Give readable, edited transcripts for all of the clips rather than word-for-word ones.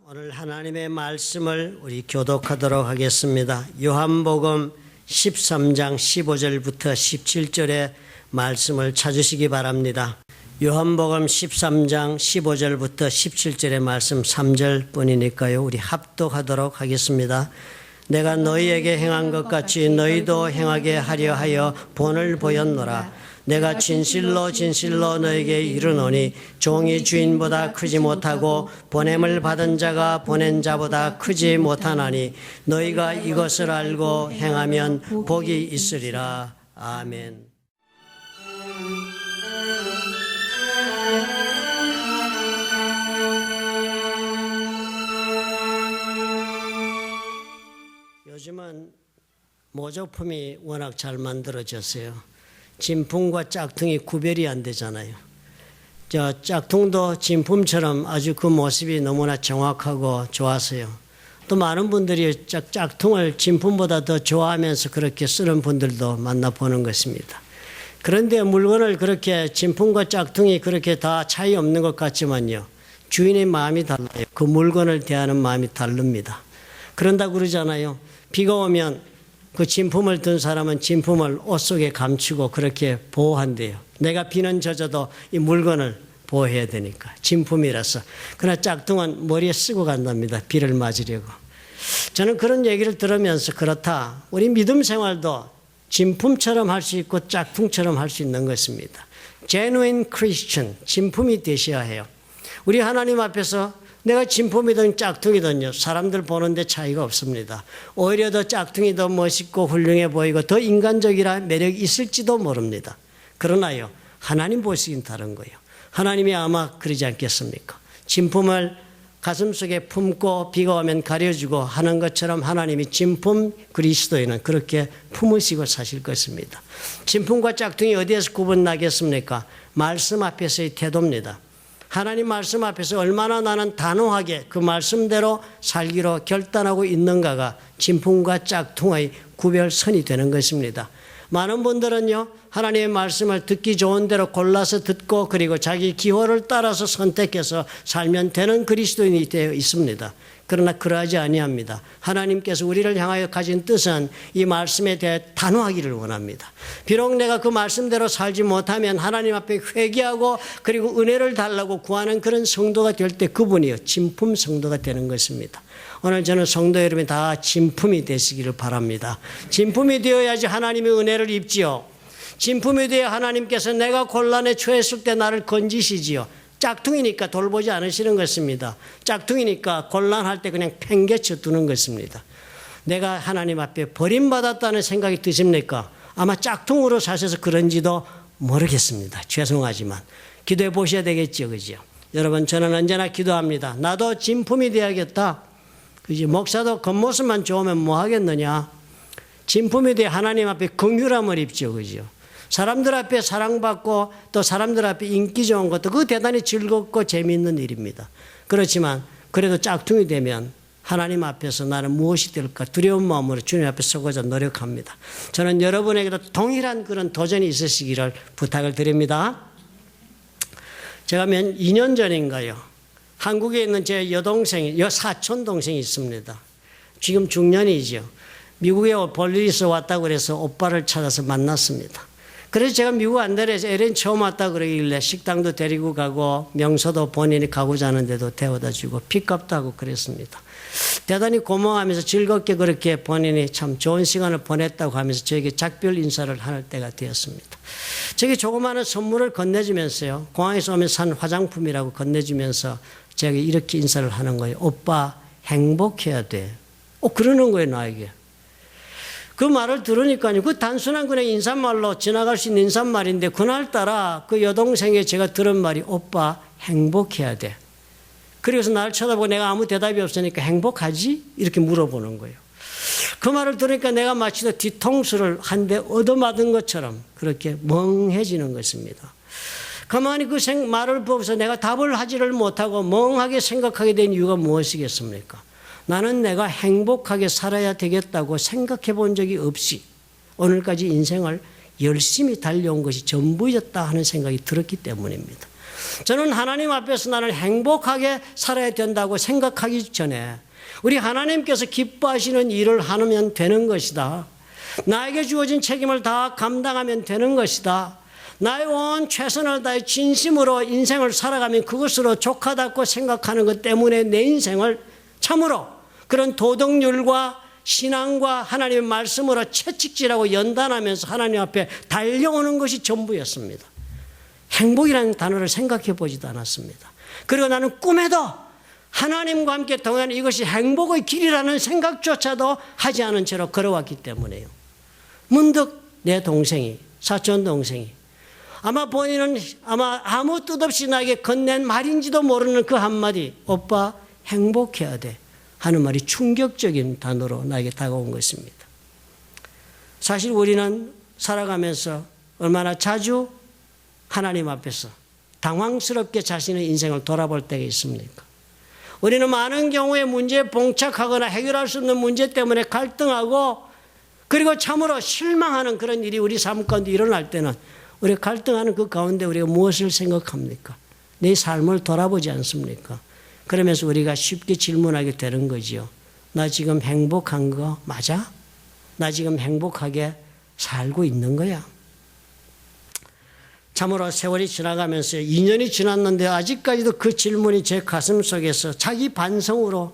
오늘 하나님의 말씀을 우리 교독하도록 하겠습니다. 요한복음 13장 15절부터 17절의 말씀을 찾으시기 바랍니다. 요한복음 13장 15절부터 17절의 말씀 3절뿐이니까요. 우리 합독하도록 하겠습니다. 내가 너희에게 행한 것 같이 너희도 행하게 하려 하여 본을 보였노라. 내가 진실로 진실로 너에게 이르노니 종이 주인보다 크지 못하고 보냄을 받은 자가 보낸 자보다 크지 못하나니 너희가 이것을 알고 행하면 복이 있으리라. 아멘. 요즘은 모조품이 워낙 잘 만들어졌어요. 진품과 짝퉁이 구별이 안 되잖아요. 짝퉁도 진품처럼 아주 그 모습이 너무나 정확하고 좋아서요. 또 많은 분들이 짝퉁을 진품보다 더 좋아하면서 그렇게 쓰는 분들도 만나보는 것입니다. 그런데 물건을 그렇게 진품과 짝퉁이 그렇게 다 차이 없는 것 같지만요. 주인의 마음이 달라요. 그 물건을 대하는 마음이 다릅니다. 그런다고 그러잖아요. 비가 오면 그 진품을 든 사람은 진품을 옷 속에 감추고 그렇게 보호한대요. 내가 비는 젖어도 이 물건을 보호해야 되니까. 진품이라서. 그러나 짝퉁은 머리에 쓰고 간답니다. 비를 맞으려고. 저는 그런 얘기를 들으면서 그렇다. 우리 믿음 생활도 진품처럼 할 수 있고 짝퉁처럼 할 수 있는 것입니다. Genuine Christian, 진품이 되셔야 해요. 우리 하나님 앞에서 내가 진품이든 짝퉁이든요. 사람들 보는데 차이가 없습니다. 오히려 더 짝퉁이 더 멋있고 훌륭해 보이고 더 인간적이라 매력이 있을지도 모릅니다. 그러나요. 하나님 보시긴 다른 거예요. 하나님이 아마 그러지 않겠습니까? 진품을 가슴속에 품고 비가 오면 가려주고 하는 것처럼 하나님이 진품 그리스도인은 그렇게 품으시고 사실 것입니다. 진품과 짝퉁이 어디에서 구분나겠습니까? 말씀 앞에서의 태도입니다. 하나님 말씀 앞에서 얼마나 나는 단호하게 그 말씀대로 살기로 결단하고 있는가가 진품과 짝퉁의 구별선이 되는 것입니다. 많은 분들은요, 하나님의 말씀을 듣기 좋은 대로 골라서 듣고 그리고 자기 기호를 따라서 선택해서 살면 되는 그리스도인이 되어 있습니다. 그러나 그러하지 아니합니다. 하나님께서 우리를 향하여 가진 뜻은 이 말씀에 대해 단호하기를 원합니다. 비록 내가 그 말씀대로 살지 못하면 하나님 앞에 회개하고 그리고 은혜를 달라고 구하는 그런 성도가 될 때 그분이요 진품 성도가 되는 것입니다. 오늘 저는 성도 여러분이 다 진품이 되시기를 바랍니다. 진품이 되어야지 하나님의 은혜를 입지요. 진품이 되어 하나님께서 내가 곤란에 처했을 때 나를 건지시지요. 짝퉁이니까 돌보지 않으시는 것입니다. 짝퉁이니까 곤란할 때 그냥 팽개쳐 두는 것입니다. 내가 하나님 앞에 버림받았다는 생각이 드십니까? 아마 짝퉁으로 사셔서 그런지도 모르겠습니다. 죄송하지만 기도해 보셔야 되겠죠, 그죠? 여러분, 저는 언제나 기도합니다. 나도 진품이 되어야겠다. 그지? 목사도 겉모습만 좋으면 뭐 하겠느냐? 진품이 되어 하나님 앞에 긍휼함을 입죠, 그죠? 사람들 앞에 사랑받고 또 사람들 앞에 인기 좋은 것도 그거 대단히 즐겁고 재미있는 일입니다. 그렇지만 그래도 짝퉁이 되면 하나님 앞에서 나는 무엇이 될까 두려운 마음으로 주님 앞에 서고자 노력합니다. 저는 여러분에게도 동일한 그런 도전이 있으시기를 부탁을 드립니다. 제가 2년 전인가요? 한국에 있는 제 사촌 동생이 있습니다. 지금 중년이죠. 미국에 볼 일이 있어 왔다고 그래서 오빠를 찾아서 만났습니다. 그래서 제가 미국 안데려서 LA 처음 왔다 그러길래 식당도 데리고 가고 명소도 본인이 가고자 하는데도 데워다 주고 픽업도 하고 그랬습니다. 대단히 고마워하면서 즐겁게 그렇게 본인이 참 좋은 시간을 보냈다고 하면서 저에게 작별 인사를 할 때가 되었습니다. 저에게 조그마한 선물을 건네주면서요. 공항에서 오면 산 화장품이라고 건네주면서 제가 이렇게 인사를 하는 거예요. 오빠 행복해야 돼. 그러는 거예요, 나에게. 그 말을 들으니까요. 그 단순한 그냥 인사말로 지나갈 수 있는 인사말인데 그날따라 그 여동생에 제가 들은 말이 오빠 행복해야 돼. 그래서 나를 쳐다보고 내가 아무 대답이 없으니까 행복하지? 이렇게 물어보는 거예요. 그 말을 들으니까 내가 마치 뒤통수를 한 대 얻어맞은 것처럼 그렇게 멍해지는 것입니다. 가만히 그 말을 보면서 내가 답을 하지를 못하고 멍하게 생각하게 된 이유가 무엇이겠습니까? 나는 내가 행복하게 살아야 되겠다고 생각해 본 적이 없이 오늘까지 인생을 열심히 달려온 것이 전부였다 하는 생각이 들었기 때문입니다. 저는 하나님 앞에서 나는 행복하게 살아야 된다고 생각하기 전에 우리 하나님께서 기뻐하시는 일을 하면 되는 것이다. 나에게 주어진 책임을 다 감당하면 되는 것이다. 나의 온 최선을 다해 진심으로 인생을 살아가면 그것으로 족하다고 생각하는 것 때문에 내 인생을 참으로 그런 도덕률과 신앙과 하나님의 말씀으로 채찍질하고 연단하면서 하나님 앞에 달려오는 것이 전부였습니다. 행복이라는 단어를 생각해 보지도 않았습니다. 그리고 나는 꿈에도 하나님과 함께 동행하는 이것이 행복의 길이라는 생각조차도 하지 않은 채로 걸어왔기 때문에요. 문득 내 동생이, 사촌 동생이 아마 본인은 아마 아무 뜻 없이 나에게 건넨 말인지도 모르는 그 한마디, 오빠 행복해야 돼 하는 말이 충격적인 단어로 나에게 다가온 것입니다. 사실 우리는 살아가면서 얼마나 자주 하나님 앞에서 당황스럽게 자신의 인생을 돌아볼 때가 있습니까? 우리는 많은 경우에 문제에 봉착하거나 해결할 수 없는 문제 때문에 갈등하고 그리고 참으로 실망하는 그런 일이 우리 삶 가운데 일어날 때는 우리가 갈등하는 그 가운데 우리가 무엇을 생각합니까? 내 삶을 돌아보지 않습니까? 그러면서 우리가 쉽게 질문하게 되는 거지요. 나 지금 행복한 거 맞아? 나 지금 행복하게 살고 있는 거야? 참으로 세월이 지나가면서 2년이 지났는데 아직까지도 그 질문이 제 가슴 속에서 자기 반성으로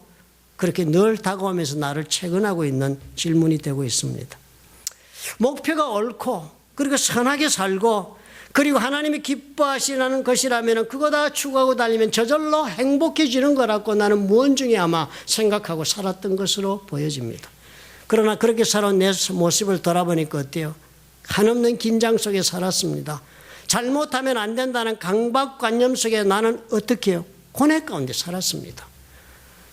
그렇게 늘 다가오면서 나를 채근하고 있는 질문이 되고 있습니다. 목표가 옳고 그리고 선하게 살고 그리고 하나님이 기뻐하시는 것이라면 그거 다 추구하고 달리면 저절로 행복해지는 거라고 나는 무언중에 아마 생각하고 살았던 것으로 보여집니다. 그러나 그렇게 살아온 내 모습을 돌아보니까 어때요? 한없는 긴장 속에 살았습니다. 잘못하면 안 된다는 강박관념 속에 나는 어떻게 해요? 고뇌 가운데 살았습니다.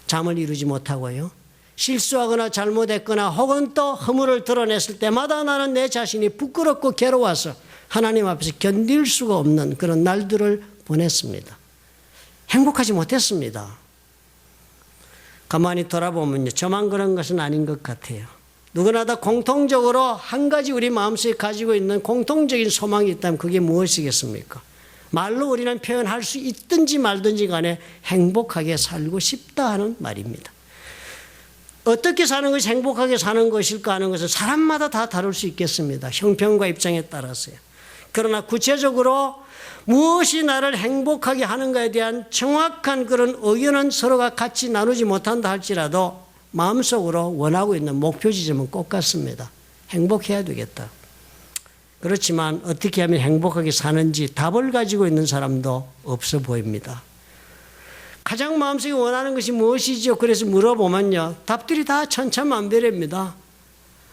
잠을 이루지 못하고요. 실수하거나 잘못했거나 혹은 또 허물을 드러냈을 때마다 나는 내 자신이 부끄럽고 괴로워서 하나님 앞에서 견딜 수가 없는 그런 날들을 보냈습니다. 행복하지 못했습니다. 가만히 돌아보면요. 저만 그런 것은 아닌 것 같아요. 누구나 다 공통적으로 한 가지 우리 마음속에 가지고 있는 공통적인 소망이 있다면 그게 무엇이겠습니까? 말로 우리는 표현할 수 있든지 말든지 간에 행복하게 살고 싶다 하는 말입니다. 어떻게 사는 것이 행복하게 사는 것일까 하는 것은 사람마다 다 다를 수 있겠습니다. 형편과 입장에 따라서요. 그러나 구체적으로 무엇이 나를 행복하게 하는가에 대한 정확한 그런 의견은 서로가 같이 나누지 못한다 할지라도 마음속으로 원하고 있는 목표 지점은 꼭 같습니다. 행복해야 되겠다. 그렇지만 어떻게 하면 행복하게 사는지 답을 가지고 있는 사람도 없어 보입니다. 가장 마음속에 원하는 것이 무엇이죠? 그래서 물어보면요. 답들이 다 천차만별입니다.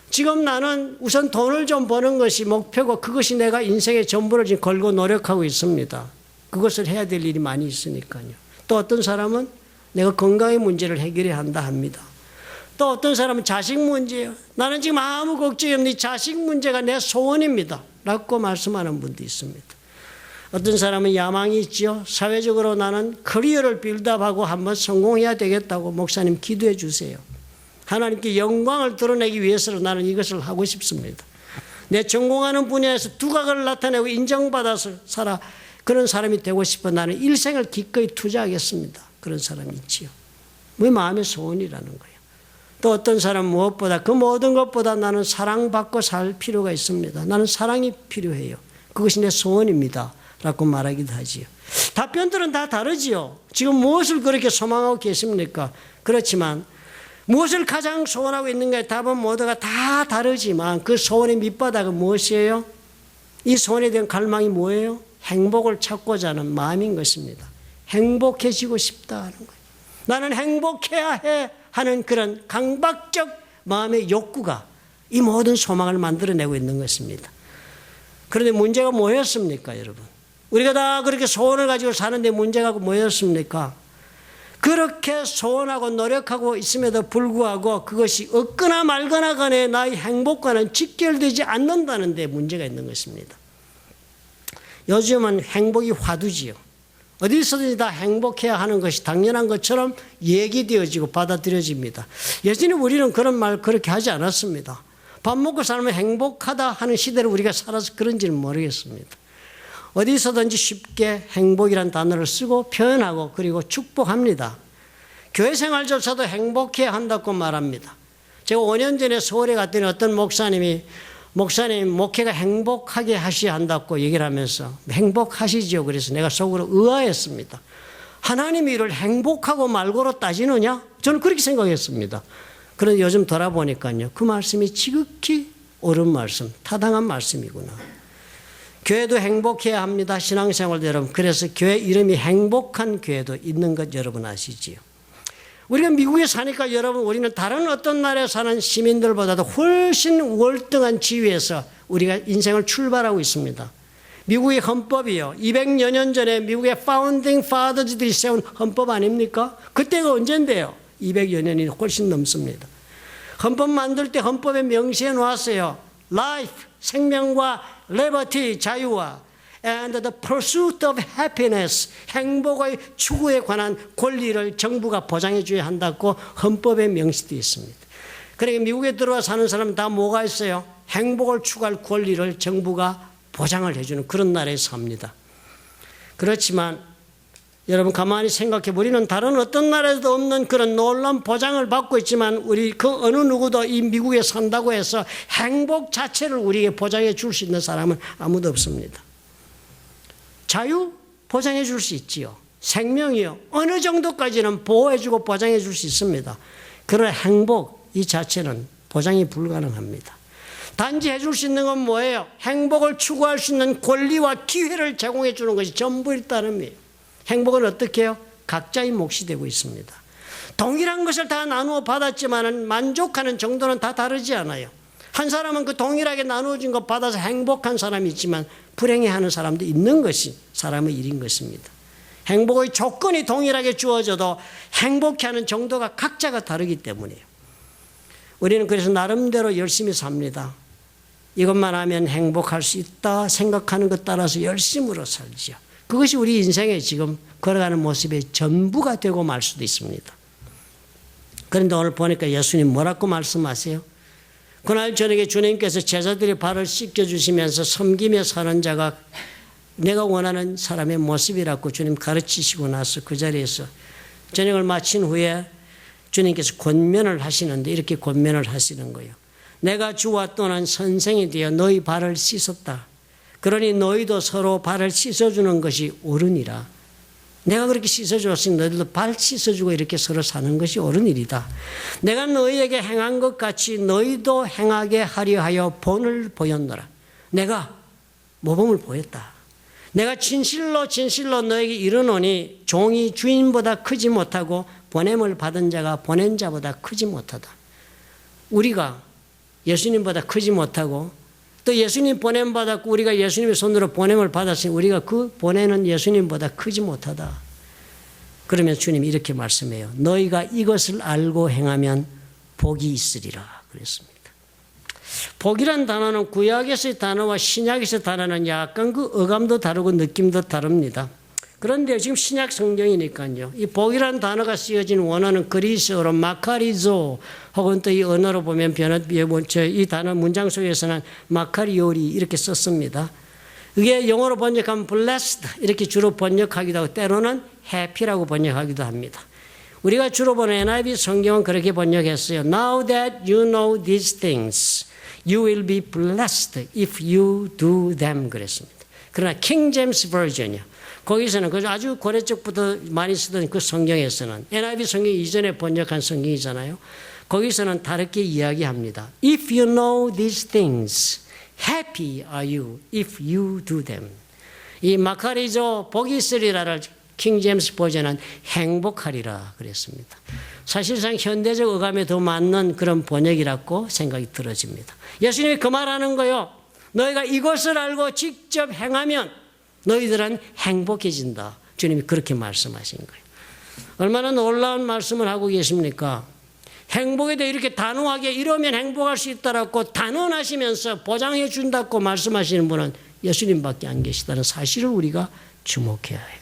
지금 나는 우선 돈을 좀 버는 것이 목표고 그것이 내가 인생의 전부를 지금 걸고 노력하고 있습니다. 그것을 해야 될 일이 많이 있으니까요. 또 어떤 사람은 내가 건강의 문제를 해결해야 한다 합니다. 또 어떤 사람은 자식 문제예요. 나는 지금 아무 걱정이 없는 이 자식 문제가 내 소원입니다. 라고 말씀하는 분도 있습니다. 어떤 사람은 야망이 있죠. 사회적으로 나는 커리어를 빌드업하고 한번 성공해야 되겠다고 목사님 기도해 주세요. 하나님께 영광을 드러내기 위해서는 나는 이것을 하고 싶습니다. 내 전공하는 분야에서 두각을 나타내고 인정받아서 살아 그런 사람이 되고 싶어 나는 일생을 기꺼이 투자하겠습니다. 그런 사람이 있지요. 뭐 마음의 소원이라는 거예요. 또 어떤 사람은 무엇보다 그 모든 것보다 나는 사랑받고 살 필요가 있습니다. 나는 사랑이 필요해요. 그것이 내 소원입니다. 라고 말하기도 하지요. 답변들은 다 다르지요. 지금 무엇을 그렇게 소망하고 계십니까? 그렇지만 무엇을 가장 소원하고 있는가의 답은 모두가 다 다르지만 그 소원의 밑바닥은 무엇이에요? 이 소원에 대한 갈망이 뭐예요? 행복을 찾고자 하는 마음인 것입니다. 행복해지고 싶다 하는 거예요. 나는 행복해야 해 하는 그런 강박적 마음의 욕구가 이 모든 소망을 만들어내고 있는 것입니다. 그런데 문제가 뭐였습니까, 여러분? 우리가 다 그렇게 소원을 가지고 사는데 문제가 뭐였습니까? 그렇게 소원하고 노력하고 있음에도 불구하고 그것이 없거나 말거나 간에 나의 행복과는 직결되지 않는다는 데 문제가 있는 것입니다. 요즘은 행복이 화두지요. 어디서든지 다 행복해야 하는 것이 당연한 것처럼 얘기되어지고 받아들여집니다. 예전에 우리는 그런 말 그렇게 하지 않았습니다. 밥 먹고 살면 행복하다 하는 시대를 우리가 살아서 그런지는 모르겠습니다. 어디서든지 쉽게 행복이란 단어를 쓰고 표현하고 그리고 축복합니다. 교회 생활조차도 행복해야 한다고 말합니다. 제가 5년 전에 서울에 갔더니 어떤 목사님 목회가 행복하게 하셔야 한다고 얘기를 하면서 행복하시죠. 그래서 내가 속으로 의아했습니다. 하나님이 이를 행복하고 말고로 따지느냐? 저는 그렇게 생각했습니다. 그런데 요즘 돌아보니까요. 그 말씀이 지극히 옳은 말씀, 타당한 말씀이구나. 교회도 행복해야 합니다. 신앙생활도 여러분. 그래서 교회 이름이 행복한 교회도 있는 것 여러분 아시지요? 우리가 미국에 사니까 여러분 우리는 다른 어떤 나라에 사는 시민들보다도 훨씬 월등한 지위에서 우리가 인생을 출발하고 있습니다. 미국의 헌법이요. 200여 년 전에 미국의 파운딩 파더즈들이 세운 헌법 아닙니까? 그때가 언젠데요? 200여 년이 훨씬 넘습니다. 헌법 만들 때 헌법에 명시해 놓았어요. Life, 생명과 liberty, 자유와 and the pursuit of happiness, 행복의 추구에 관한 권리를 정부가 보장해 줘야 한다고 헌법에 명시되어 있습니다. 그러니까 미국에 들어와 사는 사람은 다 뭐가 있어요? 행복을 추구할 권리를 정부가 보장을 해주는 그런 나라에 삽니다. 그렇지만 여러분 가만히 생각해 우리는 다른 어떤 나라에도 없는 그런 놀라운 보장을 받고 있지만 우리 그 어느 누구도 이 미국에 산다고 해서 행복 자체를 우리에게 보장해 줄 수 있는 사람은 아무도 없습니다. 자유 보장해 줄 수 있지요. 생명이요. 어느 정도까지는 보호해 주고 보장해 줄 수 있습니다. 그러나 행복 이 자체는 보장이 불가능합니다. 단지 해줄 수 있는 건 뭐예요? 행복을 추구할 수 있는 권리와 기회를 제공해 주는 것이 전부일 따름이에요. 행복은 어떻게 해요? 각자의 몫이 되고 있습니다. 동일한 것을 다 나누어 받았지만 만족하는 정도는 다 다르지 않아요. 한 사람은 그 동일하게 나누어진 것 받아서 행복한 사람이 있지만 불행해하는 사람도 있는 것이 사람의 일인 것입니다. 행복의 조건이 동일하게 주어져도 행복해하는 정도가 각자가 다르기 때문이에요. 우리는 그래서 나름대로 열심히 삽니다. 이것만 하면 행복할 수 있다 생각하는 것 따라서 열심으로 살지요. 그것이 우리 인생에 지금 걸어가는 모습의 전부가 되고 말 수도 있습니다. 그런데 오늘 보니까 예수님 뭐라고 말씀하세요? 그날 저녁에 주님께서 제자들의 발을 씻겨주시면서 섬기며 사는 자가 내가 원하는 사람의 모습이라고 주님 가르치시고 나서 그 자리에서 저녁을 마친 후에 주님께서 권면을 하시는데 이렇게 권면을 하시는 거예요. 내가 주와 또한 선생이 되어 너희 발을 씻었다. 그러니 너희도 서로 발을 씻어주는 것이 옳으니라. 내가 그렇게 씻어주었으니 너희들도 발 씻어주고 이렇게 서로 사는 것이 옳은 일이다. 내가 너희에게 행한 것 같이 너희도 행하게 하려 하여 본을 보였노라. 내가 모범을 보였다. 내가 진실로 너에게 이르노니 종이 주인보다 크지 못하고 보냄을 받은 자가 보낸 자보다 크지 못하다. 우리가 예수님보다 크지 못하고 또 예수님 보냄 받았고 우리가 예수님의 손으로 보냄을 받았으니 우리가 그 보내는 예수님보다 크지 못하다. 그러면 주님이 이렇게 말씀해요. 너희가 이것을 알고 행하면 복이 있으리라 그랬습니다. 복이란 단어는 구약에서의 단어와 신약에서의 단어는 약간 그 어감도 다르고 느낌도 다릅니다. 그런데 지금 신약 성경이니까요. 이 복이라는 단어가 쓰여진 원어는 그리스어로 마카리조 혹은 또 이 언어로 보면 이 단어 문장 속에서는 마카리오리 이렇게 썼습니다. 이게 영어로 번역하면 blessed 이렇게 주로 번역하기도 하고 때로는 happy라고 번역하기도 합니다. 우리가 주로 보는 NIV 성경은 그렇게 번역했어요. Now that you know these things, you will be blessed if you do them 그랬습니다. 그러나 King James Version이요. 거기서는 아주 고려 쪽부터 많이 쓰던 그 성경에서는 NIV 성경 이전에 번역한 성경이잖아요. 거기서는 다르게 이야기합니다. If you know these things, happy are you if you do them. 이 마카리조 복이 있으리라를 킹 제임스 버전은 행복하리라 그랬습니다. 사실상 현대적 어감에 더 맞는 그런 번역이라고 생각이 들어집니다. 예수님이 그 말하는 거요. 너희가 이것을 알고 직접 행하면 너희들은 행복해진다. 주님이 그렇게 말씀하신 거예요. 얼마나 놀라운 말씀을 하고 계십니까? 행복에 대해 이렇게 단호하게 이러면 행복할 수 있다라고 단언하시면서 보장해 준다고 말씀하시는 분은 예수님밖에 안 계시다는 사실을 우리가 주목해야 해요.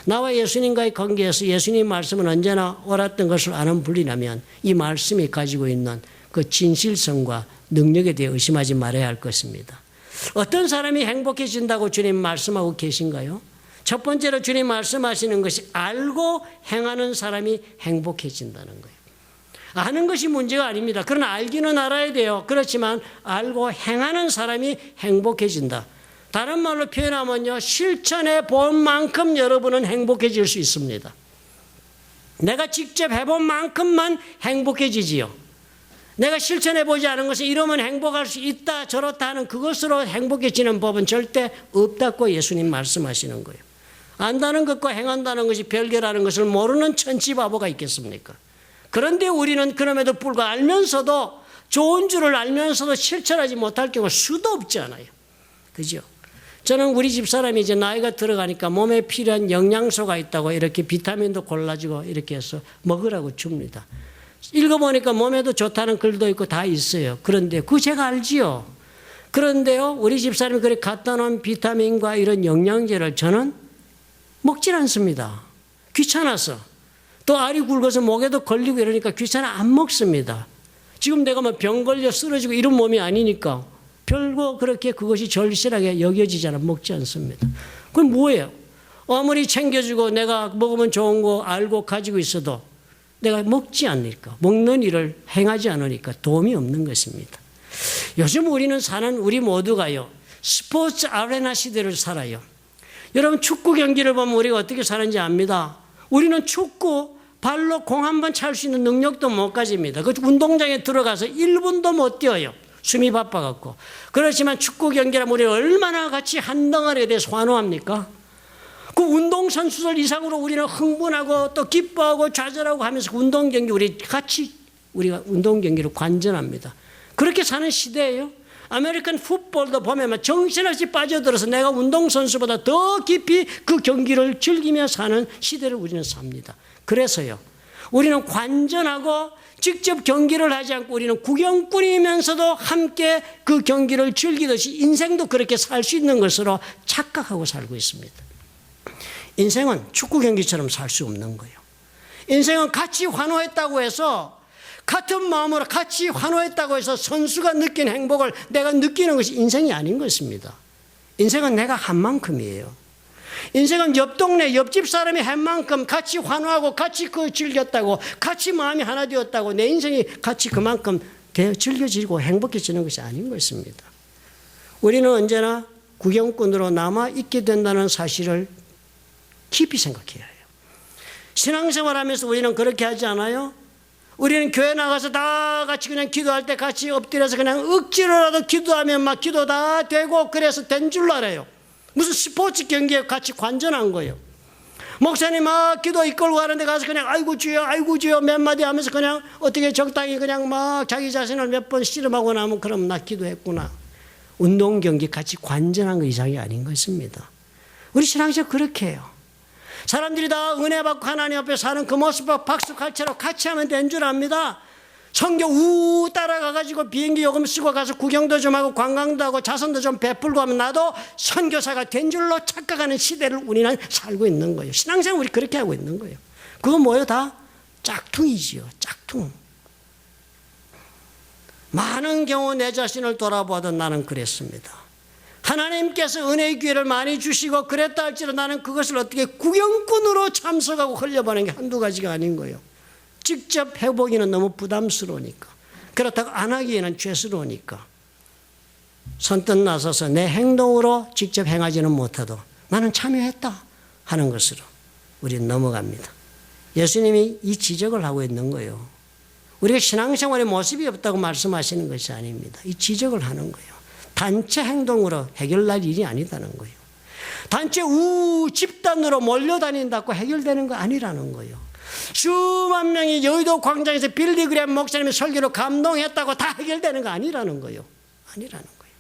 나와 예수님과의 관계에서 예수님 말씀은 언제나 옳았던 것을 아는 분이라면 이 말씀이 가지고 있는 그 진실성과 능력에 대해 의심하지 말아야 할 것입니다. 어떤 사람이 행복해진다고 주님 말씀하고 계신가요? 첫 번째로 주님 말씀하시는 것이 알고 행하는 사람이 행복해진다는 거예요. 아는 것이 문제가 아닙니다. 그러나 알기는 알아야 돼요. 그렇지만 알고 행하는 사람이 행복해진다. 다른 말로 표현하면요, 실천해 본 만큼 여러분은 행복해질 수 있습니다. 내가 직접 해본 만큼만 행복해지지요. 내가 실천해 보지 않은 것은 이러면 행복할 수 있다 저렇다 하는 그것으로 행복해지는 법은 절대 없다고 예수님 말씀하시는 거예요. 안다는 것과 행한다는 것이 별개라는 것을 모르는 천지바보가 있겠습니까? 그런데 우리는 그럼에도 불구하고 알면서도, 좋은 줄을 알면서도 실천하지 못할 경우 수도 없잖아요. 그죠? 저는 우리 집사람이 이제 나이가 들어가니까 몸에 필요한 영양소가 있다고 이렇게 비타민도 골라주고 이렇게 해서 먹으라고 줍니다. 읽어보니까 몸에도 좋다는 글도 있고 다 있어요. 그런데 그거 제가 알지요. 그런데요, 우리 집사람이 그렇게 갖다 놓은 비타민과 이런 영양제를 저는 먹질 않습니다. 귀찮아서. 또 알이 굵어서 목에도 걸리고 이러니까 귀찮아 안 먹습니다. 지금 내가 뭐 병 걸려 쓰러지고 이런 몸이 아니니까 별거 그렇게 그것이 절실하게 여겨지잖아. 먹지 않습니다. 그건 뭐예요? 아무리 챙겨주고 내가 먹으면 좋은 거 알고 가지고 있어도 내가 먹지 않으니까, 먹는 일을 행하지 않으니까 도움이 없는 것입니다. 요즘 우리 모두가요, 스포츠 아레나 시대를 살아요. 여러분 축구 경기를 보면 우리가 어떻게 사는지 압니다. 우리는 축구 발로 공 한 번 찰 수 있는 능력도 못 가집니다. 그 운동장에 들어가서 1분도 못 뛰어요. 숨이 바빠갖고. 그렇지만 축구 경기라면 우리 얼마나 같이 한 덩어리에 대해서 환호합니까? 그 운동선수들 이상으로 우리는 흥분하고 또 기뻐하고 좌절하고 하면서 운동 경기 우리가 운동 경기를 관전합니다. 그렇게 사는 시대예요. 아메리칸 풋볼도 보면 정신없이 빠져들어서 내가 운동선수보다 더 깊이 그 경기를 즐기며 사는 시대를 우리는 삽니다. 그래서요, 우리는 관전하고 직접 경기를 하지 않고 우리는 구경꾼이면서도 함께 그 경기를 즐기듯이 인생도 그렇게 살 수 있는 것으로 착각하고 살고 있습니다. 인생은 축구 경기처럼 살 수 없는 거예요. 인생은 같이 환호했다고 해서, 같은 마음으로 같이 환호했다고 해서 선수가 느낀 행복을 내가 느끼는 것이 인생이 아닌 것입니다. 인생은 내가 한 만큼이에요. 인생은 옆 동네 옆집 사람이 한 만큼 같이 환호하고 같이 그 즐겼다고, 같이 마음이 하나 되었다고 내 인생이 같이 그만큼 즐겨지고 행복해지는 것이 아닌 것입니다. 우리는 언제나 구경꾼으로 남아있게 된다는 사실을 깊이 생각해야 해요. 신앙생활하면서 우리는 그렇게 하지 않아요? 우리는 교회 나가서 다 같이 그냥 기도할 때 같이 엎드려서 그냥 억지로라도 기도하면 막 기도 다 되고 그래서 된 줄 알아요. 무슨 스포츠 경기에 같이 관전한 거예요. 목사님 막 기도 이끌고 가는데 가서 그냥 아이고 주여 몇 마디 하면서 그냥 어떻게 적당히 그냥 막 자기 자신을 몇 번 씨름하고 나면 그럼 나 기도했구나. 운동 경기 같이 관전한 거 이상이 아닌 것입니다. 우리 신앙생활 그렇게 해요. 사람들이 다 은혜 받고 하나님 앞에 사는 그 모습과 박수갈채로 같이 하면 된 줄 압니다. 성교 따라가가지고 비행기 요금 쓰고 가서 구경도 좀 하고 관광도 하고 자선도 좀 베풀고 하면 나도 선교사가 된 줄로 착각하는 시대를 우리는 살고 있는 거예요. 신앙생활 우리 그렇게 하고 있는 거예요. 그건 뭐예요? 다 짝퉁이지요. 짝퉁. 많은 경우 내 자신을 돌아보아도 나는 그랬습니다. 하나님께서 은혜의 기회를 많이 주시고 그랬다 할지라도 나는 그것을 어떻게 구경꾼으로 참석하고 흘려보는 게 한두 가지가 아닌 거예요. 직접 해보기는 너무 부담스러우니까, 그렇다고 안 하기에는 죄스러우니까 선뜻 나서서 내 행동으로 직접 행하지는 못해도 나는 참여했다 하는 것으로 우리는 넘어갑니다. 예수님이 이 지적을 하고 있는 거예요. 우리가 신앙생활에 모습이 없다고 말씀하시는 것이 아닙니다. 이 지적을 하는 거예요. 단체 행동으로 해결날 일이 아니다는 거예요. 단체 집단으로 몰려다닌다고 해결되는 거 아니라는 거예요. 수만 명이 여의도 광장에서 빌리그램 목사님의 설교로 감동했다고 다 해결되는 거 아니라는 거예요. 아니라는 거예요.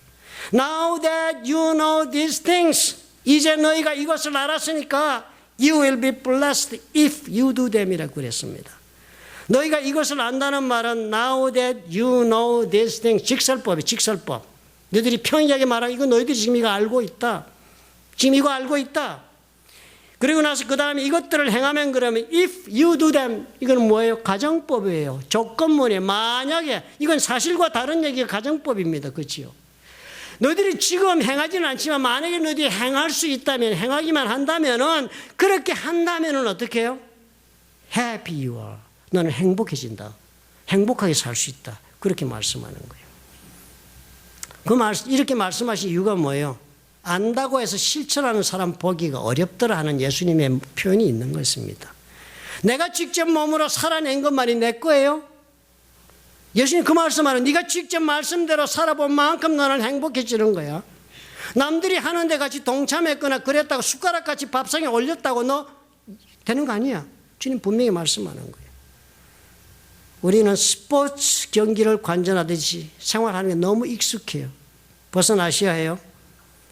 Now that you know these things, 이제 너희가 이것을 알았으니까 you will be blessed if you do them이라고 그랬습니다. 너희가 이것을 안다는 말은 now that you know these things, 직설법이 직설법. 너희들이 평이하게 말하고 이거 너희들이 지금 이거 알고 있다. 지금 이거 알고 있다. 그리고 나서 그 다음에 이것들을 행하면 그러면 if you do them, 이건 뭐예요? 가정법이에요. 조건문이에요. 만약에, 이건 사실과 다른 얘기가 가정법입니다. 그렇지요? 너희들이 지금 행하지는 않지만 만약에 너희들이 행할 수 있다면, 행하기만 한다면은, 그렇게 한다면은 어떻게 해요? Happy you are. 너는 행복해진다. 행복하게 살 수 있다. 그렇게 말씀하는 거예요. 이렇게 말씀하신 이유가 뭐예요? 안다고 해서 실천하는 사람 보기가 어렵더라 하는 예수님의 표현이 있는 것입니다. 내가 직접 몸으로 살아낸 것만이 내 거예요? 예수님 그 말씀하는, 네가 직접 말씀대로 살아본 만큼 너는 행복해지는 거야. 남들이 하는데 같이 동참했거나 그랬다고 숟가락같이 밥상에 올렸다고 너 되는 거 아니야. 주님 분명히 말씀하는 거예요. 우리는 스포츠 경기를 관전하듯이 생활하는 게 너무 익숙해요. 벗어나셔야 해요.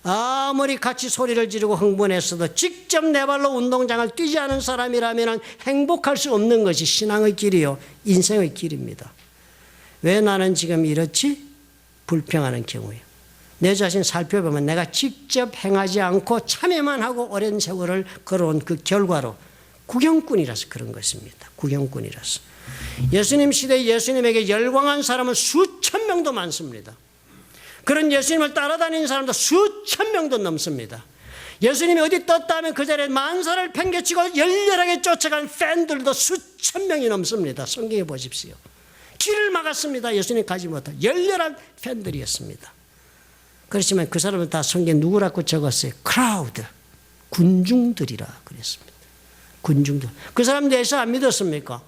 아무리 같이 소리를 지르고 흥분했어도 직접 내 발로 운동장을 뛰지 않은 사람이라면 행복할 수 없는 것이 신앙의 길이요, 인생의 길입니다. 왜 나는 지금 이렇지? 불평하는 경우에 내 자신 살펴보면 내가 직접 행하지 않고 참여만 하고 오랜 세월을 걸어온 그 결과로 구경꾼이라서 그런 것입니다. 구경꾼이라서. 예수님 시대에 예수님에게 열광한 사람은 수천 명도 많습니다. 그런 예수님을 따라다니는 사람도 수천 명도 넘습니다. 예수님이 어디 떴다 하면 그 자리에 만사를 팽개치고 열렬하게 쫓아간 팬들도 수천 명이 넘습니다. 성경에 보십시오. 길을 막았습니다. 예수님 가지 못한 열렬한 팬들이었습니다. 그렇지만 그 사람은 다 성경에 누구라고 적었어요? 크라우드, 군중들이라 그랬습니다. 군중들. 그 사람들 예수 안 믿었습니까?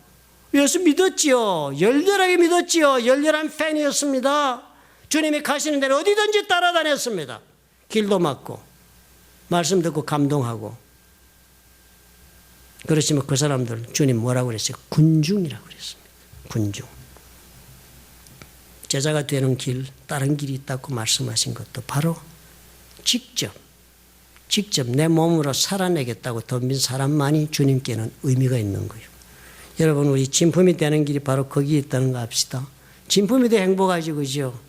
예수 믿었지요. 열렬하게 믿었지요. 열렬한 팬이었습니다. 주님이 가시는 데는 어디든지 따라다녔습니다. 길도 막고 말씀 듣고 감동하고. 그렇지만 그 사람들 주님 뭐라고 그랬어요? 군중이라고 그랬습니다. 군중. 제자가 되는 길, 다른 길이 있다고 말씀하신 것도 바로 직접 내 몸으로 살아내겠다고 덤빈 사람만이 주님께는 의미가 있는 거예요. 여러분, 우리 진품이 되는 길이 바로 거기에 있다는 거 압시다. 진품이 돼 행복하지, 그죠?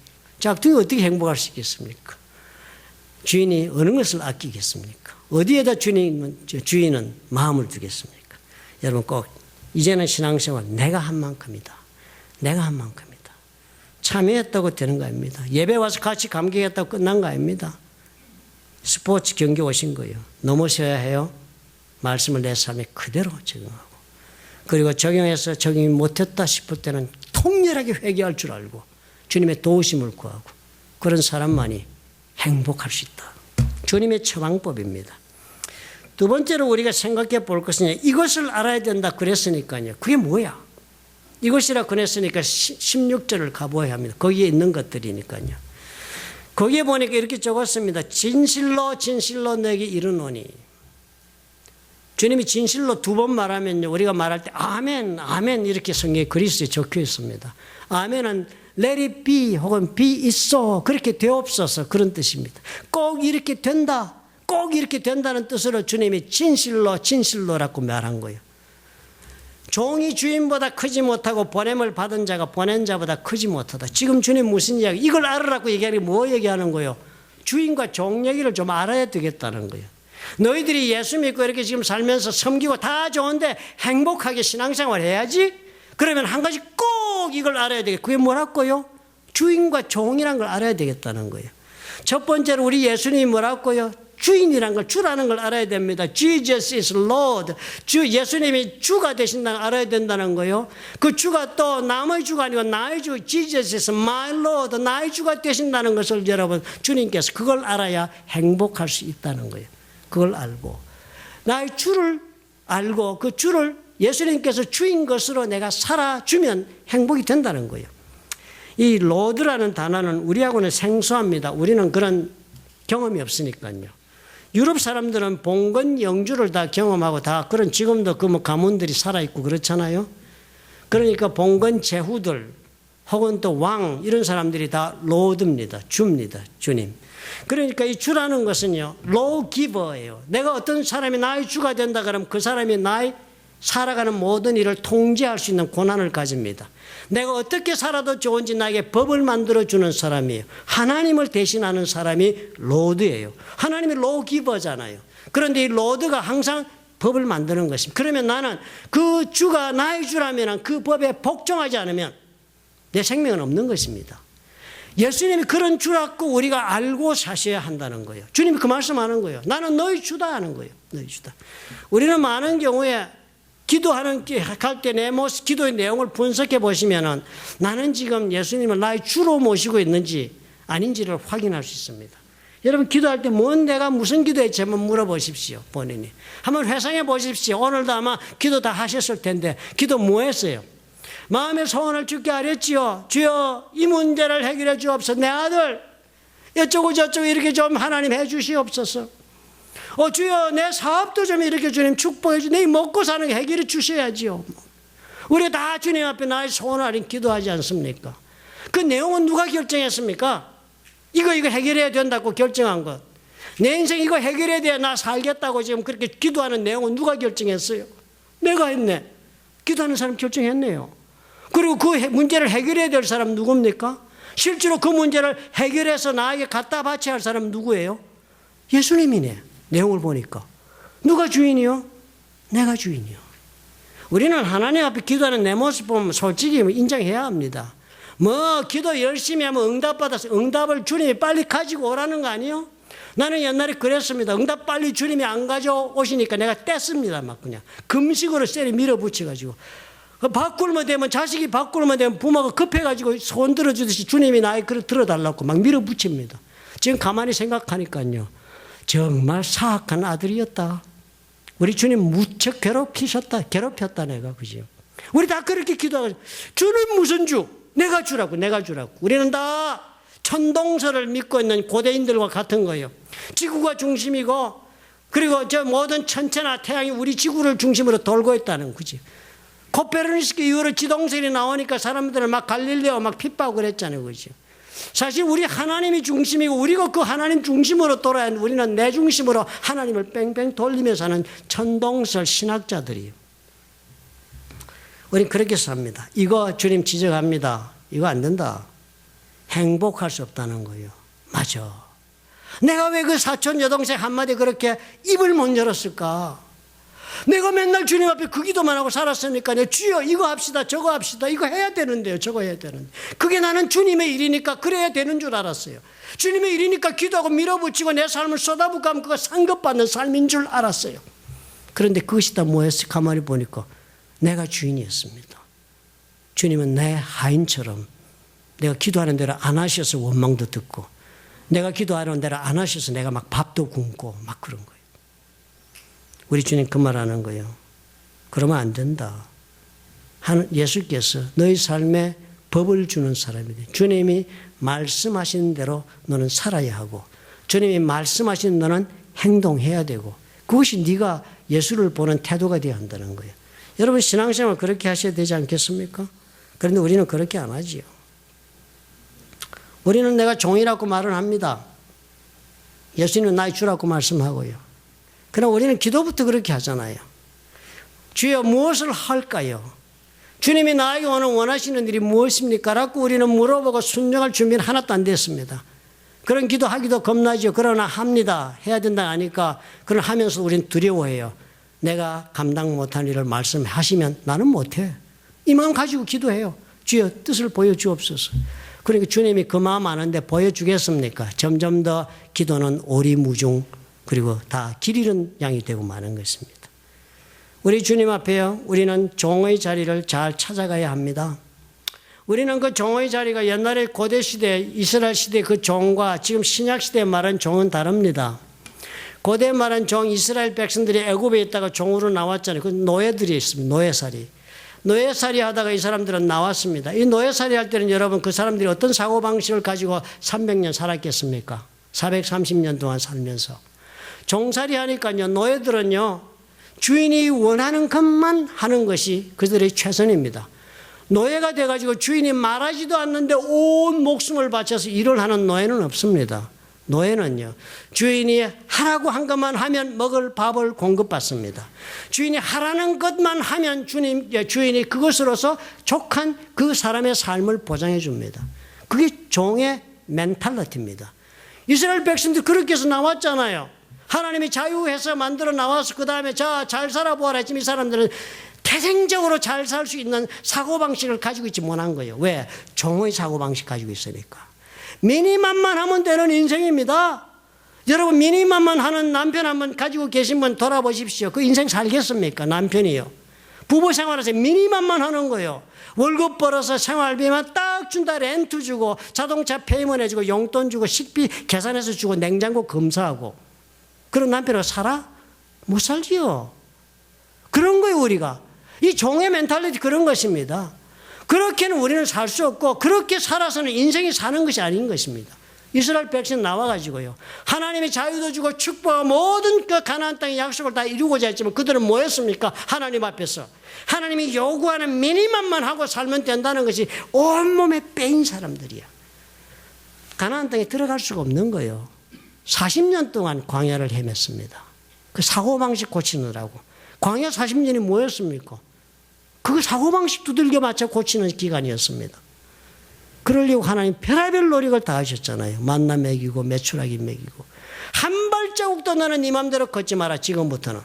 짝퉁이 어떻게 행복할 수 있겠습니까? 주인이 어느 것을 아끼겠습니까? 어디에다 주인은 마음을 두겠습니까? 여러분, 꼭 이제는 신앙생활 내가 한 만큼이다. 내가 한 만큼이다. 참여했다고 되는 거 아닙니다. 예배 와서 같이 감격했다고 끝난 거 아닙니다. 스포츠 경기 오신 거예요. 넘으셔야 해요. 말씀을 내 삶에 그대로 적용하고. 그리고 적용해서 적용이 못했다 싶을 때는 통렬하게 회개할 줄 알고 주님의 도우심을 구하고, 그런 사람만이 행복할 수 있다. 주님의 처방법입니다. 두 번째로 우리가 생각해 볼 것은 이것을 알아야 된다 그랬으니까요. 그게 뭐야? 이것이라 그랬으니까 16절을 가보아야 합니다. 거기에 있는 것들이니까요. 거기에 보니까 이렇게 적었습니다. 진실로 진실로 너에게 이르노니. 주님이 진실로 두 번 말하면요, 우리가 말할 때 아멘 아멘 이렇게 성경에 그리스도에 적혀 있습니다. 아멘은 let it be 혹은 be 있어, 그렇게 되옵소서, 그런 뜻입니다. 꼭 이렇게 된다, 꼭 이렇게 된다는 뜻으로 주님이 진실로 진실로라고 말한 거예요. 종이 주인보다 크지 못하고 보냄을 받은 자가 보낸 자보다 크지 못하다. 지금 주님 무슨 이야기, 이걸 알으라고 얘기하는 게 뭐 얘기하는 거예요? 주인과 종 얘기를 좀 알아야 되겠다는 거예요. 너희들이 예수 믿고 이렇게 지금 살면서 섬기고 다 좋은데 행복하게 신앙생활 해야지? 그러면 한 가지 꼭 이걸 알아야 되겠다. 그게 뭐라고요? 주인과 종이란 걸 알아야 되겠다는 거예요. 첫 번째로 우리 예수님이 뭐라고요? 주인이란 걸, 주라는 걸 알아야 됩니다. Jesus is Lord. 예수님이 주가 되신다는 걸 알아야 된다는 거예요. 그 주가 또 남의 주가 아니고 나의 주, Jesus is my Lord. 나의 주가 되신다는 것을 여러분, 주님께서 그걸 알아야 행복할 수 있다는 거예요. 그걸 알고, 나의 주를 알고 그 주를 예수님께서 주인 것으로 내가 살아주면 행복이 된다는 거예요. 이 로드라는 단어는 우리하고는 생소합니다. 우리는 그런 경험이 없으니까요. 유럽 사람들은 봉건 영주를 다 경험하고 다 그런, 지금도 그 뭐 가문들이 살아있고 그렇잖아요. 그러니까 봉건 제후들 혹은 또 왕, 이런 사람들이 다 로드입니다. 주입니다. 주님. 그러니까 이 주라는 것은요, lawgiver예요. 내가 어떤 사람이 나의 주가 된다 그러면 그 사람이 나의 살아가는 모든 일을 통제할 수 있는 권한을 가집니다. 내가 어떻게 살아도 좋은지 나에게 법을 만들어주는 사람이에요. 하나님을 대신하는 사람이 로드예요. 하나님이 lawgiver잖아요. 그런데 이 로드가 항상 법을 만드는 것입니다. 그러면 나는 그 주가 나의 주라면 그 법에 복종하지 않으면 내 생명은 없는 것입니다. 예수님이 그런 주라고 우리가 알고 사셔야 한다는 거예요. 주님이 그 말씀하는 거예요. 나는 너희 주다 하는 거예요. 너희 주다. 우리는 많은 경우에 기도하는 갈 때 내 모습, 기도의 내용을 분석해 보시면은 나는 지금 예수님을 나의 주로 모시고 있는지 아닌지를 확인할 수 있습니다. 여러분 기도할 때 내가 무슨 기도했지 한번 물어보십시오. 본인이. 한번 회상해 보십시오. 오늘도 아마 기도 다 하셨을 텐데 기도 뭐 했어요? 마음의 소원을 주께 아뢰지요. 주여 이 문제를 해결해 주옵소서. 내 아들 이쪽고 저쪽고 이렇게 좀 하나님 해 주시옵소서. 주여 내 사업도 좀 이렇게 주님 축복해 주시오. 내 먹고 사는 게 해결해 주셔야지요. 우리가 다 주님 앞에 나의 소원을 아뢰 기도하지 않습니까? 그 내용은 누가 결정했습니까? 이거 해결해야 된다고 결정한 것. 내 인생 이거 해결해야 돼 나 살겠다고 지금 그렇게 기도하는 내용은 누가 결정했어요? 내가 했네. 기도하는 사람 결정했네요. 그리고 그 문제를 해결해야 될 사람 누굽니까? 실제로 그 문제를 해결해서 나에게 갖다 바쳐야 할 사람 누구예요? 예수님이네. 내용을 보니까. 누가 주인이요? 내가 주인이요. 우리는 하나님 앞에 기도하는 내 모습 보면 솔직히 인정해야 합니다. 기도 열심히 하면 응답받아서 응답을 주님이 빨리 가지고 오라는 거 아니에요? 나는 옛날에 그랬습니다. 응답 빨리 주님이 안 가져오시니까 내가 뗐습니다. 막 그냥 금식으로 쇠를 밀어붙여가지고 밥 굶어 되면 자식이 밥 굶어 되면 부모가 급해가지고 손 들어주듯이 주님이 나의 그릇 들어달라고 막 밀어붙입니다. 지금 가만히 생각하니까요. 정말 사악한 아들이었다. 우리 주님 무척 괴롭혔다 내가. 그죠? 우리 다 그렇게 기도하고 주는 무슨 주? 내가 주라고. 우리는 다 천동설을 믿고 있는 고대인들과 같은 거예요. 지구가 중심이고 그리고 저 모든 천체나 태양이 우리 지구를 중심으로 돌고 있다는 거지. 코페르니쿠스 이후로 지동설이 나오니까 사람들은 막 갈릴레오 막 핍박을 그랬잖아요. 그죠? 사실 우리 하나님이 중심이고 우리가 그 하나님 중심으로 돌아야 하는데 우리는 내 중심으로 하나님을 뺑뺑 돌리면서 사는 천동설 신학자들이에요. 우린 그렇게 삽니다. 이거 주님 지적합니다. 이거 안 된다. 행복할 수 없다는 거예요. 맞아. 내가 왜 그 사촌 여동생 한마디 그렇게 입을 못 열었을까? 내가 맨날 주님 앞에 그 기도만 하고 살았으니까 주여 이거 합시다 저거 합시다 이거 해야 되는데요 저거 해야 되는데 그게 나는 주님의 일이니까 그래야 되는 줄 알았어요. 주님의 일이니까 기도하고 밀어붙이고 내 삶을 쏟아붓고 하면 그거 상급받는 삶인 줄 알았어요. 그런데 그것이 다 뭐였어요? 가만히 보니까 내가 주인이었습니다. 주님은 내 하인처럼 내가 기도하는 대로 안 하셔서 원망도 듣고 내가 기도하는 대로 안 하셔서 내가 막 밥도 굶고 막 그런 거예요. 우리 주님 그 말하는 거예요. 그러면 안 된다. 예수께서 너희 삶에 법을 주는 사람이다. 주님이 말씀하시는 대로 너는 살아야 하고 주님이 말씀하시는 너는 행동해야 되고 그것이 네가 예수를 보는 태도가 되어야 한다는 거예요. 여러분 신앙생활 그렇게 하셔야 되지 않겠습니까? 그런데 우리는 그렇게 안 하지요. 우리는 내가 종이라고 말을 합니다. 예수님은 나의 주라고 말씀하고요. 그러나 우리는 기도부터 그렇게 하잖아요. 주여 무엇을 할까요? 주님이 나에게 원하시는 일이 무엇입니까? 라고 우리는 물어보고 순종할 준비는 하나도 안 됐습니다. 그런 기도하기도 겁나죠. 그러나 합니다. 해야 된다 하니까 그걸 하면서 우리는 두려워해요. 내가 감당 못한 일을 말씀하시면 나는 못해. 이 마음 가지고 기도해요. 주여 뜻을 보여주옵소서. 그러니까 주님이 그 마음 아는데 보여주겠습니까? 점점 더 기도는 오리무중 그리고 다 길 잃은 양이 되고 마는 것입니다. 우리 주님 앞에요. 우리는 종의 자리를 잘 찾아가야 합니다. 우리는 그 종의 자리가 옛날에 고대 시대 이스라엘 시대 그 종과 지금 신약 시대에 말한 종은 다릅니다. 고대 말한 종 이스라엘 백성들이 애굽에 있다가 종으로 나왔잖아요. 그 노예들이 있습니다. 노예살이 하다가 이 사람들은 나왔습니다. 이 노예살이 할 때는 여러분 그 사람들이 어떤 사고방식을 가지고 300년 살았겠습니까? 430년 동안 살면서. 종살이 하니까요. 노예들은요. 주인이 원하는 것만 하는 것이 그들의 최선입니다. 노예가 돼가지고 주인이 말하지도 않는데 온 목숨을 바쳐서 일을 하는 노예는 없습니다. 노예는요. 주인이 하라고 한 것만 하면 먹을 밥을 공급받습니다. 주인이 하라는 것만 하면 주인이 그것으로서 족한 그 사람의 삶을 보장해 줍니다. 그게 종의 멘탈리티입니다. 이스라엘 백성들 그렇게 해서 나왔잖아요. 하나님이 자유해서 만들어 나와서 그 다음에 자 잘 살아보아라 했지만 이 사람들은 태생적으로 잘 살 수 있는 사고방식을 가지고 있지 못한 거예요. 왜? 종의 사고방식 가지고 있으니까. 미니맘만 하면 되는 인생입니다. 여러분, 미니맘만 하는 남편 한번 가지고 계신 분 돌아보십시오. 그 인생 살겠습니까? 남편이요. 부부 생활에서 미니맘만 하는 거예요. 월급 벌어서 생활비만 딱 준다, 렌트 주고 자동차 페이먼 해주고 용돈 주고 식비 계산해서 주고 냉장고 검사하고. 그런 남편으로 살아? 못 살지요. 그런 거예요, 우리가. 이 종의 멘탈리티 그런 것입니다. 그렇게는 우리는 살 수 없고 그렇게 살아서는 인생이 사는 것이 아닌 것입니다. 이스라엘 백성 나와가지고요, 하나님이 자유도 주고 축복하고 모든 그 가나안 땅의 약속을 다 이루고자 했지만 그들은 뭐였습니까? 하나님 앞에서 하나님이 요구하는 미니멈만 하고 살면 된다는 것이 온몸에 빼인 사람들이야. 가나안 땅에 들어갈 수가 없는 거예요. 40년 동안 광야를 헤맸습니다. 그 사고방식 고치느라고. 광야 40년이 뭐였습니까? 그거 사고방식 두들겨 맞춰 고치는 기간이었습니다. 그러려고 하나님 별의별 노력을 다 하셨잖아요. 만나 먹이고 메추라기 먹이고. 한 발자국도 너는 네 맘대로 걷지 마라, 지금부터는.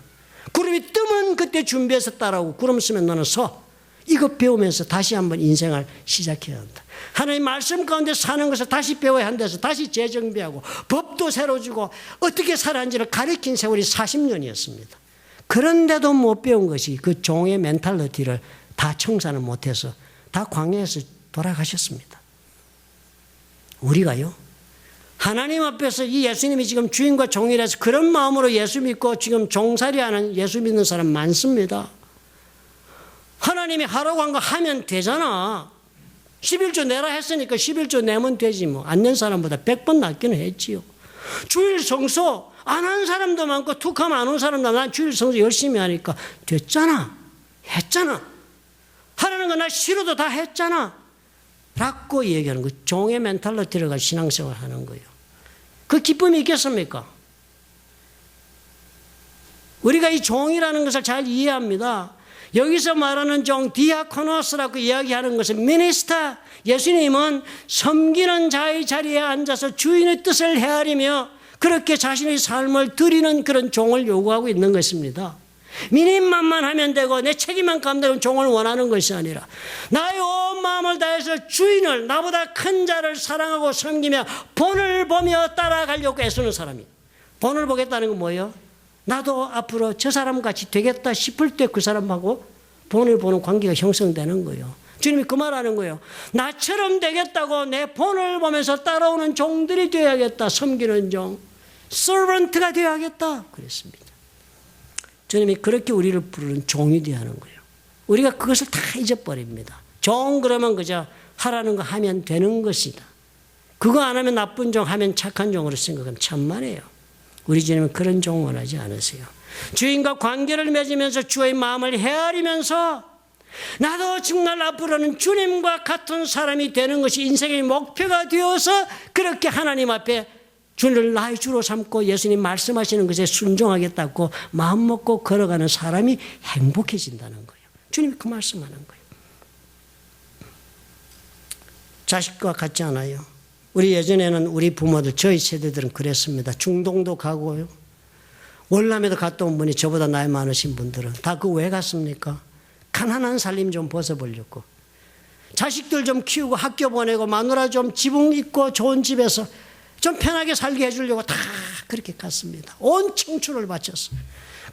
구름이 뜨면 그때 준비해서 따라오고 구름 쓰면 너는 서. 이거 배우면서 다시 한번 인생을 시작해야 한다. 하나님 말씀 가운데 사는 것을 다시 배워야 한다서 다시 재정비하고 법도 새로 주고 어떻게 살아야하는지를 가르친 세월이 40년이었습니다. 그런데도 못 배운 것이 그 종의 멘탈리티를 다 청산을 못해서 다 광야에서 돌아가셨습니다. 우리가요, 하나님 앞에서 이 예수님이 지금 주인과 종이라서 그런 마음으로 예수 믿고 지금 종살이하는 예수 믿는 사람 많습니다. 하나님이 하라고 한 거 하면 되잖아. 11조 내라 했으니까 11조 내면 되지 뭐. 안 낸 사람보다 100번 낫기는 했지요. 주일 성소 안 한 사람도 많고 툭하면 안 온 사람도 난 주일 성소 열심히 하니까 됐잖아. 했잖아. 하라는 거 나 싫어도 다 했잖아. 라고 얘기하는 거예요. 종의 멘탈리티를 가지고 신앙생활 하는 거예요. 그 기쁨이 있겠습니까? 우리가 이 종이라는 것을 잘 이해합니다. 여기서 말하는 종, 디아코노스라고 이야기하는 것은 미니스터, 예수님은 섬기는 자의 자리에 앉아서 주인의 뜻을 헤아리며 그렇게 자신의 삶을 드리는 그런 종을 요구하고 있는 것입니다. 미니맘만 하면 되고 내 책임만 감당하면 종을 원하는 것이 아니라 나의 온 마음을 다해서 주인을, 나보다 큰 자를 사랑하고 섬기며 본을 보며 따라가려고 애쓰는 사람이. 본을 보겠다는 건 뭐예요? 나도 앞으로 저 사람같이 되겠다 싶을 때 그 사람하고 본을 보는 관계가 형성되는 거예요. 주님이 그 말하는 거예요. 나처럼 되겠다고 내 본을 보면서 따라오는 종들이 되어야겠다. 섬기는 종, 서번트가 되어야겠다 그랬습니다. 주님이 그렇게 우리를 부르는 종이 되어야 하는 거예요. 우리가 그것을 다 잊어버립니다. 종 그러면 그저 하라는 거 하면 되는 것이다. 그거 안 하면 나쁜 종, 하면 착한 종으로 생각하면 천만에요. 우리 주님은 그런 종 원하지 않으세요. 주인과 관계를 맺으면서 주의 마음을 헤아리면서 나도 정말 앞으로는 주님과 같은 사람이 되는 것이 인생의 목표가 되어서 그렇게 하나님 앞에 주를 나의 주로 삼고 예수님 말씀하시는 것에 순종하겠다고 마음 먹고 걸어가는 사람이 행복해진다는 거예요. 주님이 그 말씀하는 거예요. 자식과 같지 않아요. 우리 예전에는 우리 부모들, 저희 세대들은 그랬습니다. 중동도 가고요. 월남에도 갔다 온 분이 저보다 나이 많으신 분들은 다 그 왜 갔습니까? 가난한 살림 좀 벗어보려고. 자식들 좀 키우고 학교 보내고 마누라 좀 지붕 있고 좋은 집에서 좀 편하게 살게 해주려고 다 그렇게 갔습니다. 온 청춘을 바쳤어요.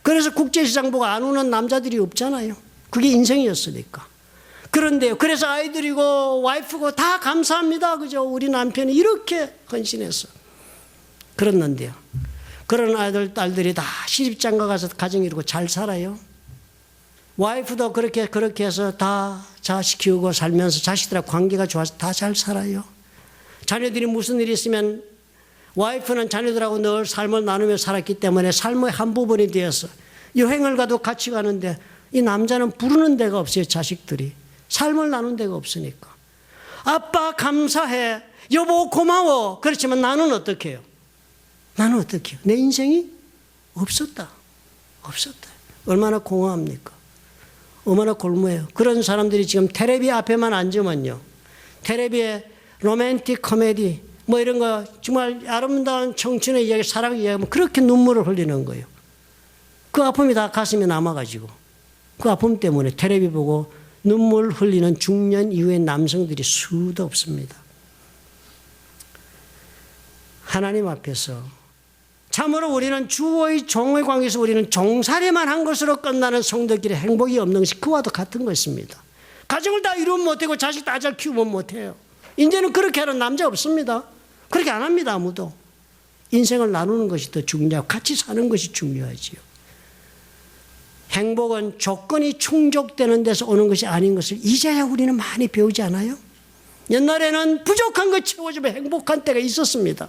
그래서 국제시장 보고 안 오는 남자들이 없잖아요. 그게 인생이었으니까. 그런데요, 그래서 아이들이고 와이프고 다 감사합니다. 그죠? 우리 남편이 이렇게 헌신했어. 그랬는데요, 그런 아이들, 딸들이 다 시집장가 가서 가정 이루고 잘 살아요. 와이프도 그렇게 해서 다 자식 키우고 살면서 자식들하고 관계가 좋아서 다 잘 살아요. 자녀들이 무슨 일이 있으면 와이프는 자녀들하고 늘 삶을 나누며 살았기 때문에 삶의 한 부분이 되어서 여행을 가도 같이 가는데 이 남자는 부르는 데가 없어요. 자식들이 삶을 나눈 데가 없으니까. 아빠 감사해, 여보 고마워. 그렇지만 나는 어떻게 해요? 나는 어떻게 해요? 내 인생이 없었다. 얼마나 공허합니까? 얼마나 골무해요. 그런 사람들이 지금 텔레비 앞에만 앉으면요, 텔레비에 로맨틱 코미디 뭐 이런 거 정말 아름다운 청춘의 이야기, 사랑 이야기하면 그렇게 눈물을 흘리는 거예요. 그 아픔이 다 가슴에 남아가지고 그 아픔 때문에 텔레비 보고 눈물 흘리는 중년 이후의 남성들이 수도 없습니다. 하나님 앞에서 참으로 우리는 주의 종의 관계에서 우리는 종살이만 한 것으로 끝나는 성도끼리 행복이 없는 것이 그와도 같은 것입니다. 가정을 다 이루면 못하고 자식 다 잘 키우면 못해요. 이제는 그렇게 하는 남자 없습니다. 그렇게 안 합니다. 아무도. 인생을 나누는 것이 더 중요하고 같이 사는 것이 중요하지요. 행복은 조건이 충족되는 데서 오는 것이 아닌 것을 이제야 우리는 많이 배우지 않아요? 옛날에는 부족한 것 채워주면 행복한 때가 있었습니다.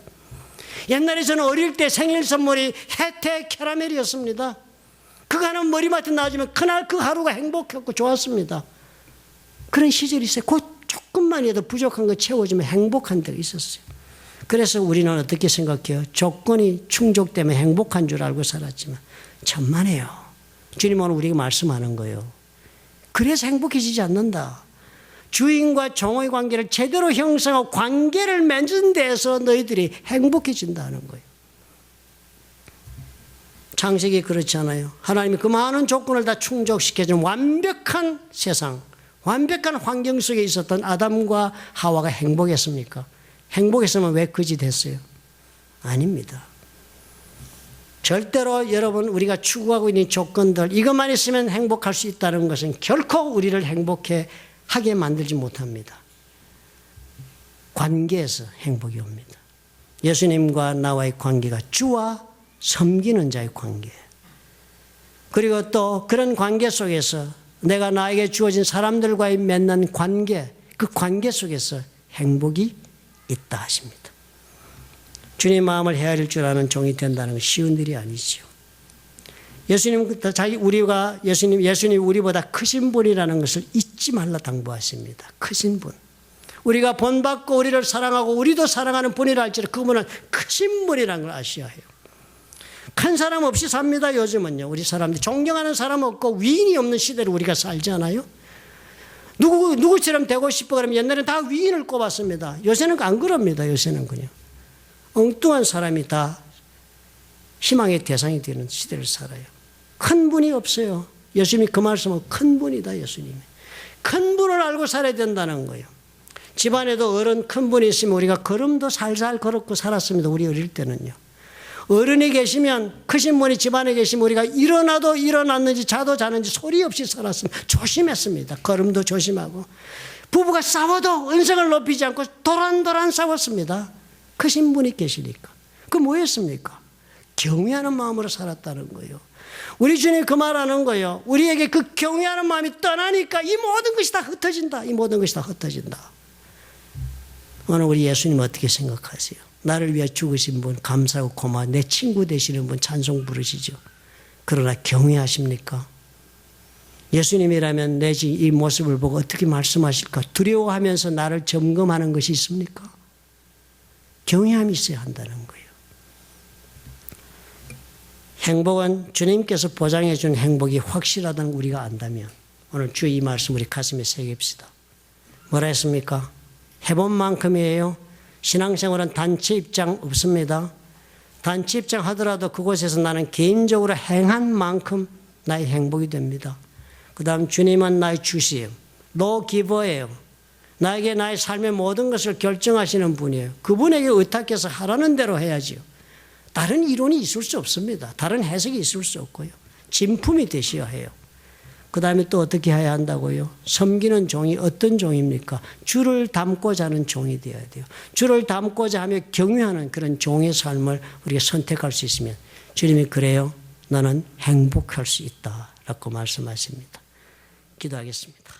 옛날에 저는 어릴 때 생일 선물이 혜태 캐러멜이었습니다. 그거는 머리맡에 놔주면 그날 그 하루가 행복했고 좋았습니다. 그런 시절이 있어요. 그 조금만이라도 부족한 거 채워주면 행복한 때가 있었어요. 그래서 우리는 어떻게 생각해요? 조건이 충족되면 행복한 줄 알고 살았지만 천만에요. 주님은 우리에게 말씀하는 거예요. 그래서 행복해지지 않는다. 주인과 종의 관계를 제대로 형성하고 관계를 맺은 데서 너희들이 행복해진다는 거예요. 창세기 그렇지 않아요? 하나님이 그 많은 조건을 다 충족시켜준 완벽한 세상, 완벽한 환경 속에 있었던 아담과 하와가 행복했습니까? 행복했으면 왜 거지 됐어요? 아닙니다. 절대로 여러분 우리가 추구하고 있는 조건들 이것만 있으면 행복할 수 있다는 것은 결코 우리를 행복해 하게 만들지 못합니다. 관계에서 행복이 옵니다. 예수님과 나와의 관계가 주와 섬기는 자의 관계. 그리고 또 그런 관계 속에서 내가 나에게 주어진 사람들과의 맺는 관계, 그 관계 속에서 행복이 있다 하십니다. 주님 마음을 헤아릴 줄 아는 종이 된다는 건 쉬운 일이 아니죠. 예수님 우리보다 크신 분이라는 것을 잊지 말라 당부하십니다. 크신 분. 우리가 본받고 우리를 사랑하고 우리도 사랑하는 분이라 할지라도 그분은 크신 분이라는 걸 아셔야 해요. 큰 사람 없이 삽니다. 요즘은요. 우리 사람들이 존경하는 사람 없고 위인이 없는 시대를 우리가 살지 않아요? 누구처럼 되고 싶어 그러면 옛날에는 다 위인을 꼽았습니다. 요새는 안 그럽니다. 요새는 그냥 엉뚱한 사람이 다 희망의 대상이 되는 시대를 살아요. 큰 분이 없어요. 예수님이 그 말씀은 큰 분이다. 예수님이. 큰 분을 알고 살아야 된다는 거예요. 집안에도 어른 큰 분이 있으면 우리가 걸음도 살살 걸었고 살았습니다. 우리 어릴 때는요. 어른이 계시면 크신 분이 집안에 계시면 우리가 일어나도 일어났는지 자도 자는지 소리 없이 살았습니다. 조심했습니다. 걸음도 조심하고. 부부가 싸워도 언성을 높이지 않고 도란도란 싸웠습니다. 크신 분이 계시니까. 그 뭐였습니까? 경외하는 마음으로 살았다는 거예요. 우리 주님 그 말하는 거예요. 우리에게 그 경외하는 마음이 떠나니까 이 모든 것이 다 흩어진다. 이 모든 것이 다 흩어진다. 오늘 우리 예수님 어떻게 생각하세요? 나를 위해 죽으신 분 감사하고 고마워. 내 친구 되시는 분 찬송 부르시죠. 그러나 경외하십니까? 예수님이라면 내지 이 모습을 보고 어떻게 말씀하실까? 두려워하면서 나를 점검하는 것이 있습니까? 경외함이 있어야 한다는 거예요. 행복은 주님께서 보장해 준 행복이 확실하다는 우리가 안다면 오늘 주의 이 말씀 우리 가슴에 새깁시다. 뭐라 했습니까? 해본 만큼이에요. 신앙생활은 단체 입장 없습니다. 단체 입장 하더라도 그곳에서 나는 개인적으로 행한 만큼 나의 행복이 됩니다. 그 다음 주님은 나의 주시예요. 노 기버예요. 나에게 나의 삶의 모든 것을 결정하시는 분이에요. 그분에게 의탁해서 하라는 대로 해야지요. 다른 이론이 있을 수 없습니다. 다른 해석이 있을 수 없고요. 진품이 되셔야 해요. 그 다음에 또 어떻게 해야 한다고요? 섬기는 종이 어떤 종입니까? 주를 닮고자 하는 종이 되어야 돼요. 주를 닮고자 하며 경외하는 그런 종의 삶을 우리가 선택할 수 있으면 주님이 그래요. 너는 행복할 수 있다라고 말씀하십니다. 기도하겠습니다.